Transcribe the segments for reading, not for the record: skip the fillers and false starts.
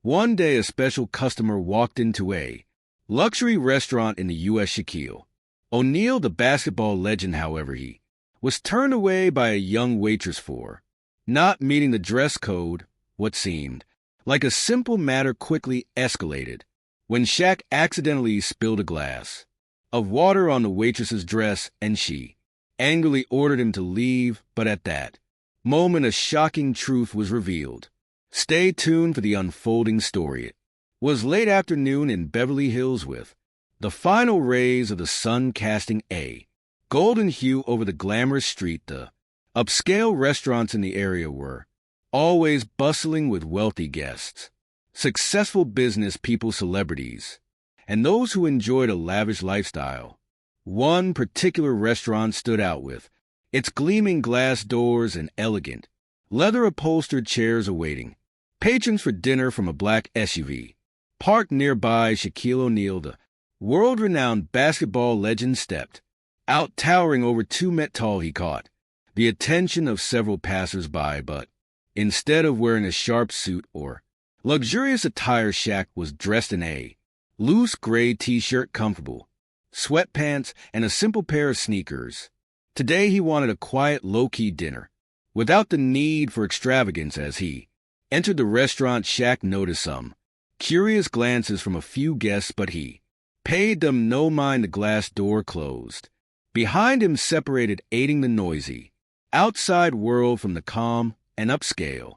One day a special customer walked into a luxury restaurant in the U.S. Shaquille O'Neal, the basketball legend, however, he was turned away by a young waitress for not meeting the dress code. What seemed like a simple matter quickly escalated when Shaq accidentally spilled a glass of water on the waitress's dress, and she angrily ordered him to leave. But at that moment, a shocking truth was revealed. Stay tuned for the unfolding story. It was late afternoon in Beverly Hills, with the final rays of the sun casting a golden hue over the glamorous street. The upscale restaurants in the area were always bustling with wealthy guests, successful business people, celebrities, and those who enjoyed a lavish lifestyle. One particular restaurant stood out with its gleaming glass doors and elegant, leather-upholstered chairs awaiting patrons for dinner from a black SUV parked nearby. Shaquille O'Neal, the world-renowned basketball legend, stepped out, towering over 2 feet tall. He caught the attention of several passers-by, but instead of wearing a sharp suit or luxurious attire, Shaq was dressed in a loose gray t-shirt, comfortable sweatpants, and a simple pair of sneakers. Today he wanted a quiet, low-key dinner without the need for extravagance. As he entered the restaurant, Shaq noticed some curious glances from a few guests, but he paid them no mind. The glass door closed behind him, separating the noisy outside world from the calm and upscale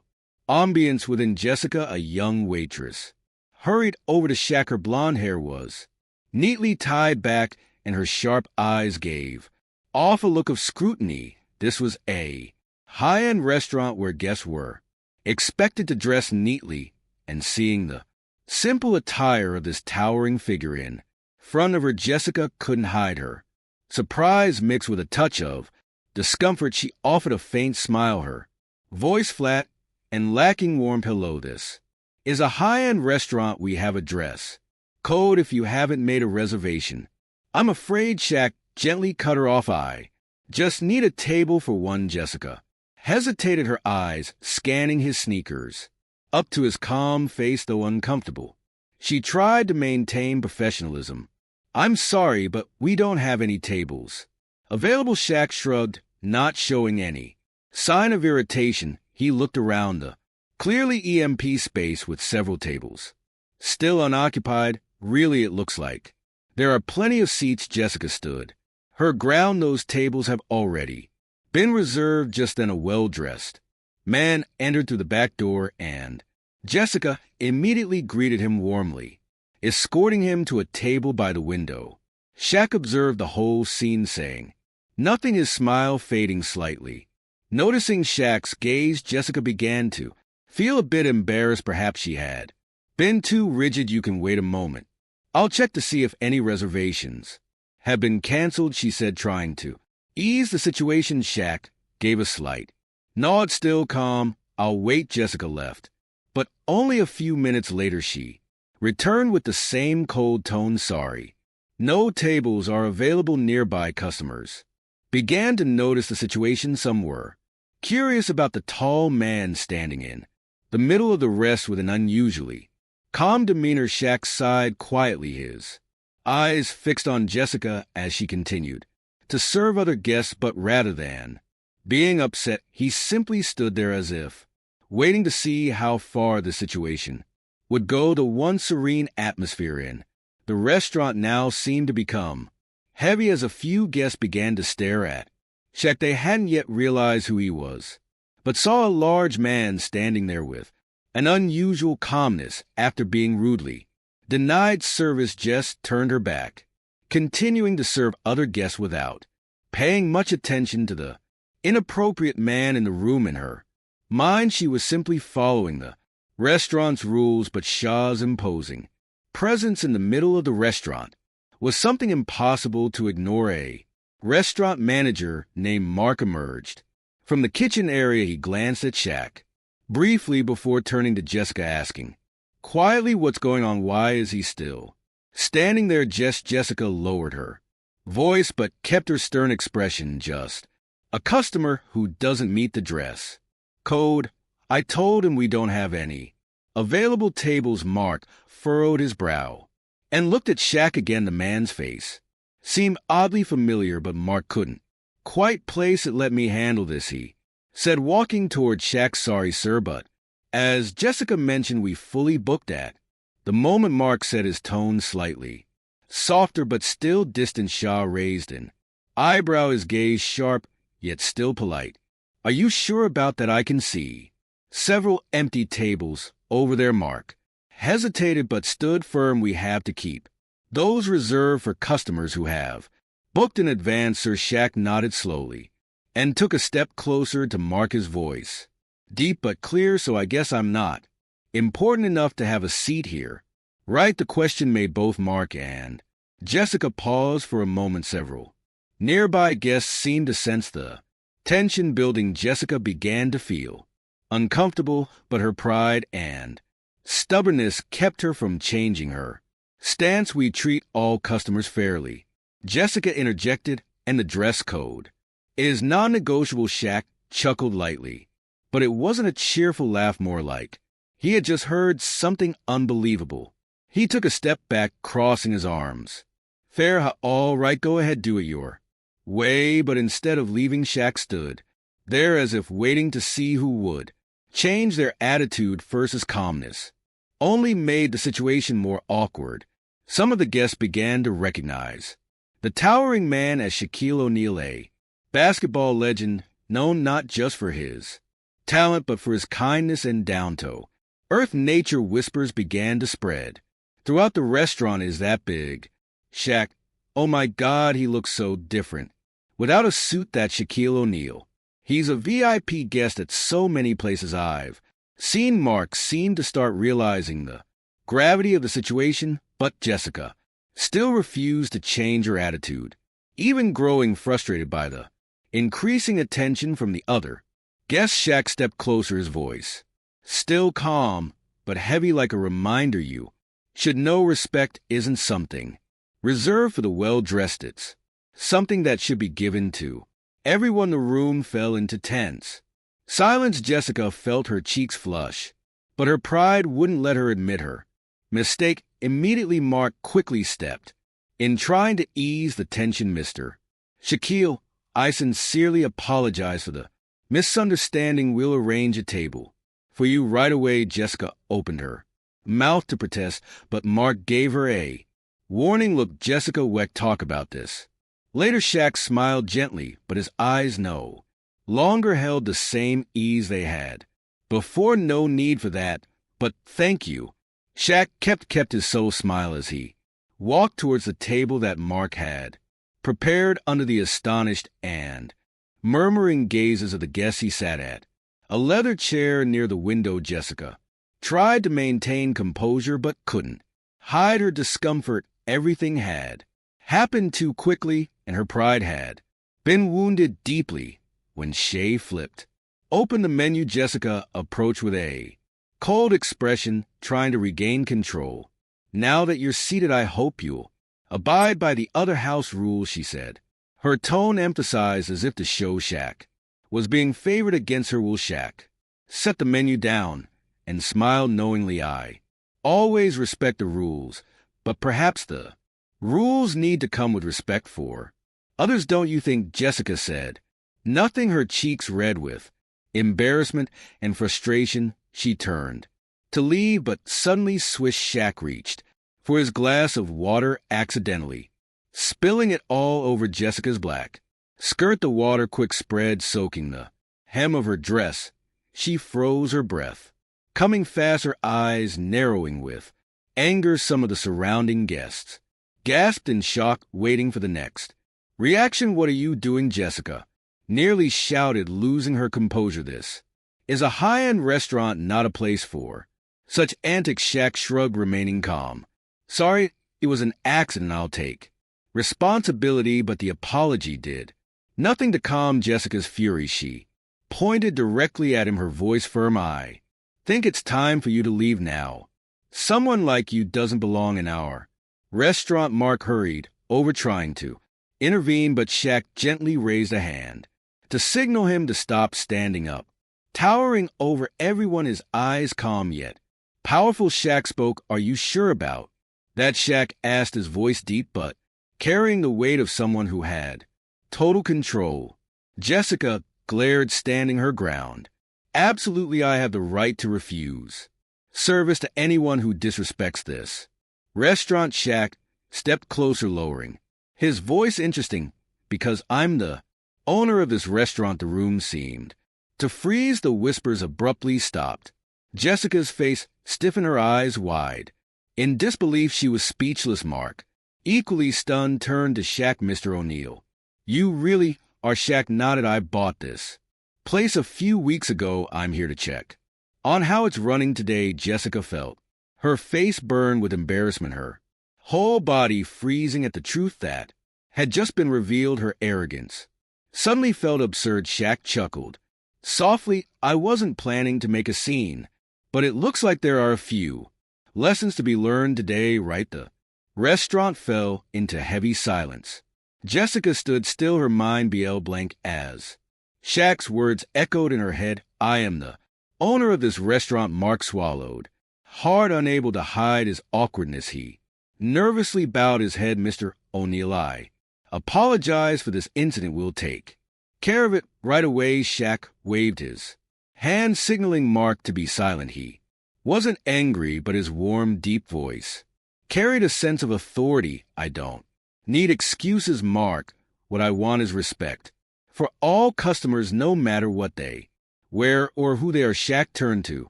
ambience within. Jessica, a young waitress, hurried over to Shaq. Her blonde hair was neatly tied back, and her sharp eyes gave off a look of scrutiny. This was a high-end restaurant where guests were expected to dress neatly, and seeing the simple attire of this towering figure in front of her, Jessica couldn't hide her surprise mixed with a touch of discomfort. She offered a faint smile, her voice flat and lacking warmth. Hello, this is a high-end restaurant. We have a dress code if you haven't made a reservation. I'm afraid. Shaq gently cut her off. I just need a table for one. Jessica hesitated, her eyes scanning his sneakers up to his calm face. Though uncomfortable, she tried to maintain professionalism. I'm sorry, but we don't have any tables available. Shaq shrugged, not showing any sign of irritation. He looked around the clearly empty space with several tables still unoccupied. Really, it looks like there are plenty of seats. Jessica stood her ground. Those tables have already been reserved. Just then a well-dressed man entered through the back door, and Jessica immediately greeted him warmly, escorting him to a table by the window. Shaq observed the whole scene, saying nothing, his smile fading slightly. Noticing Shaq's gaze, Jessica began to feel a bit embarrassed. Perhaps she had been too rigid. You can wait a moment. I'll check to see if any reservations have been canceled, she said, trying to ease the situation. Shaq gave a slight nod, still calm. I'll wait. Jessica left, but only a few minutes later she returned with the same cold tone. Sorry, no tables are available nearby. Customers began to notice the situation. Some were curious about the tall man standing in the middle of the rest with an unusually calm demeanor. Shaq sighed quietly, his eyes fixed on Jessica as she continued to serve other guests, but rather than being upset, he simply stood there as if waiting to see how far the situation would go. The once serene atmosphere in the restaurant now seemed to become heavy as a few guests began to stare at Shaq. They hadn't yet realized who he was, but saw a large man standing there with an unusual calmness. After being rudely denied service, Jess turned her back, continuing to serve other guests without paying much attention to the inappropriate man in the room. In her mind, she was simply following the restaurant's rules, but Shaw's imposing presence in the middle of the restaurant was something impossible to ignore. A restaurant manager named Mark emerged from the kitchen area. He glanced at Shaq briefly before turning to Jessica, asking quietly, what's going on? Why is he still standing there? Jessica lowered her voice but kept her stern expression. Just a customer who doesn't meet the dress code. I told him we don't have any Available tables Mark furrowed his brow and looked at Shaq again. The man's face seemed oddly familiar, but Mark couldn't quite place it. "Let me handle this," he said, walking toward Shaq. "Sorry, sir, but as Jessica mentioned, we fully booked at." The moment Mark said, his tone slightly softer but still distant, Shaw raised an eyebrow, his gaze sharp yet still polite. "Are you sure about that? I can see several empty tables over there." Mark hesitated but stood firm. "We have to keep those reserved for customers who have booked in advance, sir." Shaq nodded slowly and took a step closer to Mark, his voice deep but clear. "So I guess I'm not important enough to have a seat here, right?" The question made both Mark and Jessica pause for a moment. Several nearby guests seemed to sense the tension building. Jessica began to feel uncomfortable, but her pride and stubbornness kept her from changing her stance. "We treat all customers fairly," Jessica interjected, "and the dress code is non-negotiable." Shaq chuckled lightly, but it wasn't a cheerful laugh, more like he had just heard something unbelievable. He took a step back, crossing his arms. "Fair, all right, go ahead, do it your way." But instead of leaving, Shaq stood there as if waiting to see who would change their attitude first. His calmness only made the situation more awkward. Some of the guests began to recognize the towering man as Shaquille O'Neal, a basketball legend known not just for his talent but for his kindness and down-to-earth nature. Whispers began to spread throughout the restaurant. "Is that Big Shaq? Oh my God, he looks so different without a suit. That Shaquille O'Neal. He's a VIP guest at so many places I've seen." Mark seemed to start realizing the gravity of the situation, but Jessica still refused to change her attitude, even growing frustrated by the increasing attention from the other guests. Shaq stepped closer, his voice still calm but heavy, like a reminder. "You should know respect isn't something reserved for the well-dressed. It's something that should be given to everyone." The room fell into tense silence. Jessica felt her cheeks flush, but her pride wouldn't let her admit her mistake. Immediately, Mark quickly stepped in, trying to ease the tension. "Mr. Shaquille, I sincerely apologize for the misunderstanding. We'll arrange a table for you right away." Jessica opened her mouth to protest, but Mark gave her a warning look. "Jessica, we talk about this later." Shaq smiled gently, but his eyes no longer held the same ease they had before. "No need for that, but thank you." Shaq kept his soul smile as he walked towards the table that Mark had prepared. Under the astonished and murmuring gazes of the guests, he sat at a leather chair near the window. Jessica tried to maintain composure but couldn't hide her discomfort. Everything had happened too quickly, and her pride had been wounded deeply. When Shay flipped open the menu, Jessica approached with a cold expression, trying to regain control. "Now that you're seated, I hope you'll abide by the other house rules," she said, her tone emphasized as if to show Shaq was being favored against her. "Will." Shaq set the menu down and smiled knowingly. "I always respect the rules, but perhaps the rules need to come with respect for others, don't you think?" Jessica said, nothing, her cheeks red with embarrassment and frustration. She turned to leave, but suddenly Shaq reached for his glass of water, accidentally spilling it all over Jessica's black skirt. The water quick spread, soaking the hem of her dress. She froze, her breath coming fast, her eyes narrowing with anger. Some of the surrounding guests gasped in shock, waiting for the next reaction. "What are you doing?" Jessica nearly shouted, losing her composure. "This is a high-end restaurant, not a place for such antics." Shaq shrugged, remaining calm. "Sorry, it was an accident. I'll take responsibility." But the apology did nothing to calm Jessica's fury. She pointed directly at him, her voice firm. "I think it's time for you to leave now. Someone like you doesn't belong in our restaurant." Mark hurried over, trying to intervene, but Shaq gently raised a hand to signal him to stop. Standing up, towering over everyone, his eyes calm yet Powerful Shaq spoke, "Are you sure about?" That Shaq asked, his voice deep but carrying the weight of someone who had total control. Jessica glared, standing her ground. "Absolutely, I have the right to refuse service to anyone who disrespects this." Restaurant Shaq stepped closer, lowering his voice. "Interesting, because I'm the owner of this restaurant." The room seemed to freeze. The whispers abruptly stopped. Jessica's face stiffened, her eyes wide. In disbelief, she was speechless. Mark, equally stunned, turned to Shaq. "Mr. O'Neal, you really are?" Shaq nodded. "I bought this place a few weeks ago. I'm here to check on how it's running today." Jessica felt her face burn with embarrassment, her whole body freezing at the truth that had just been revealed. Her arrogance suddenly felt absurd. Shaq chuckled softly. "I wasn't planning to make a scene, but it looks like there are a few lessons to be learned today, right?" The restaurant fell into heavy silence. Jessica stood still, her mind blank as Shaq's words echoed in her head. "I am the owner of this restaurant." Mark swallowed hard, unable to hide his awkwardness. He nervously bowed his head. "Mr. O'Neal, I apologize for this incident. We'll take care of it right away." Shaq waved his hand, signaling Mark to be silent. He wasn't angry, but his warm, deep voice carried a sense of authority. "I don't need excuses, Mark. What I want is respect for all customers, no matter what they wear or who they are." Shaq turned to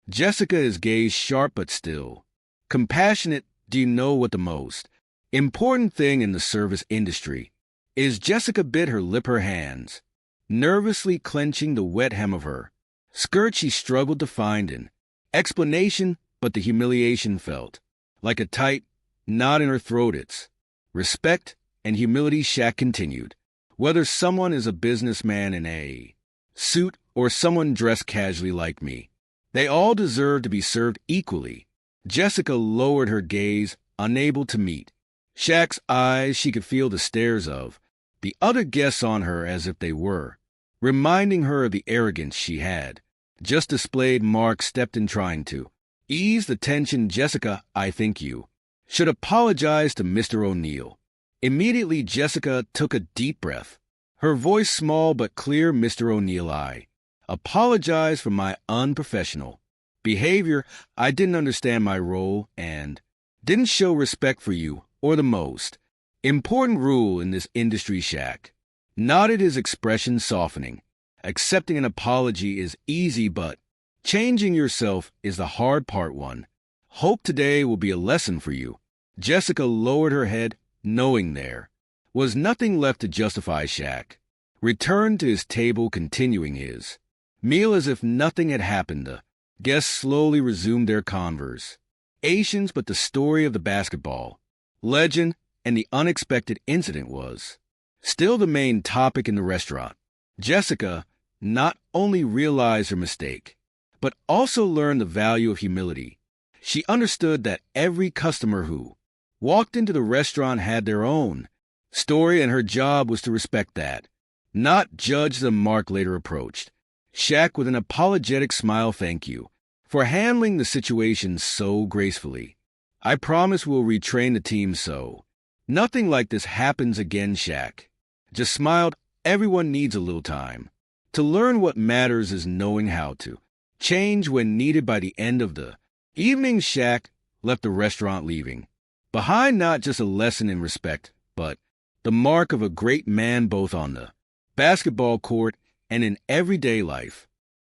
Jessica, his gaze sharp but still compassionate. "Do you know what the most important thing in the service industry is?" Jessica bit her lip, her hands nervously clenching the wet hem of her skirt. She struggled to find an explanation, but the humiliation felt like a tight knot in her throat. "It's respect and humility," Shaq continued. "Whether someone is a businessman in a suit or someone dressed casually like me, they all deserve to be served equally." Jessica lowered her gaze, unable to meet Shaq's eyes. She could feel the stares of the other guests on her, as if they were reminding her of the arrogance she had just displayed. Mark stepped in, trying to ease the tension. "Jessica, I think you should apologize to Mr. O'Neal immediately." Jessica took a deep breath, her voice small but clear. "Mr. O'Neal, I apologize for my unprofessional behavior. I didn't understand my role and didn't show respect for you or the most important rule in this industry." Shaq nodded, his expression softening. "Accepting an apology is easy, but changing yourself is the hard part. One hope today will be a lesson for you." Jessica lowered her head, knowing there was nothing left to justify. Shaq returned to his table, continuing his meal as if nothing had happened. The guests slowly resumed their conversations, but the story of the basketball legend and the unexpected incident was still the main topic in the restaurant. Jessica not only realized her mistake, but also learned the value of humility. She understood that every customer who walked into the restaurant had their own story, and her job was to respect that, not judge them. Mark later approached Shaq with an apologetic smile. "Thank you for handling the situation so gracefully. I promise we'll retrain the team so nothing like this happens again." Shaq just smiled. "Everyone needs a little time to learn. What matters is knowing how to change when needed." By the end of the evening, Shaq left the restaurant, leaving behind not just a lesson in respect, but the mark of a great man, both on the basketball court and in everyday life.